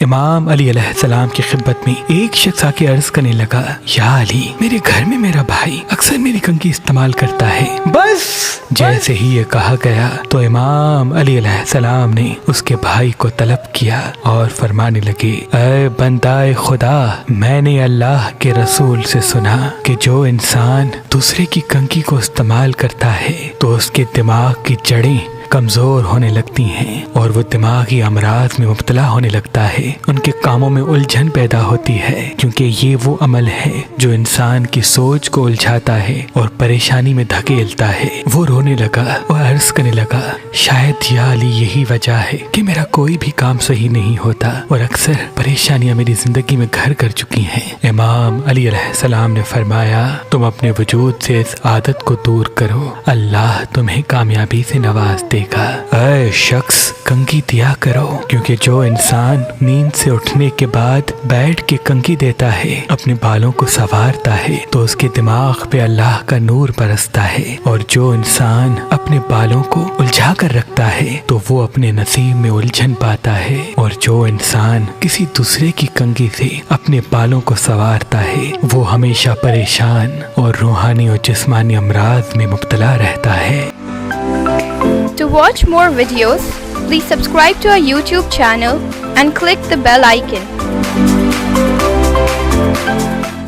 امام علی علیہ السلام کی خدمت میں ایک شخص آ کے عرض کرنے لگا، یا علی، میرے گھر میں میرا بھائی اکثر میری کنگھی استعمال کرتا ہے۔ بس جیسے ہی یہ کہا گیا تو امام علی علیہ السلام نے اس کے بھائی کو طلب کیا اور فرمانے لگے، اے بندہ خدا، میں نے اللہ کے رسول سے سنا کہ جو انسان دوسرے کی کنگھی کو استعمال کرتا ہے تو اس کے دماغ کی جڑیں کمزور ہونے لگتی ہیں اور وہ دماغی امراض میں مبتلا ہونے لگتا ہے، ان کے کاموں میں الجھن پیدا ہوتی ہے، کیونکہ یہ وہ عمل ہے جو انسان کی سوچ کو الجھاتا ہے اور پریشانی میں دھکیلتا ہے۔ وہ رونے لگا اور عرض کرنے لگا، شاید یا علی یہی وجہ ہے کہ میرا کوئی بھی کام صحیح نہیں ہوتا اور اکثر پریشانیاں میری زندگی میں گھر کر چکی ہیں۔ امام علی علیہ السلام نے فرمایا، تم اپنے وجود سے اس عادت کو دور کرو، اللہ تمہیں کامیابی سے نواز دے گا۔ اے شخص، کنگھی دیا کرو، کیونکہ جو انسان نیند سے اٹھنے کے بعد بیٹھ کے کنگھی دیتا ہے، اپنے بالوں کو سنوارتا ہے تو اس کے دماغ پہ اللہ کا نور برستا ہے، اور جو انسان اپنے بالوں کو الجھا کر رکھتا ہے تو وہ اپنے نصیب میں الجھن پاتا ہے، اور جو انسان کسی دوسرے کی کنگھی سے اپنے بالوں کو سنوارتا ہے وہ ہمیشہ پریشان اور روحانی اور جسمانی امراض میں مبتلا رہتا ہے۔ To watch more videos, please subscribe to our YouTube channel and click the bell icon.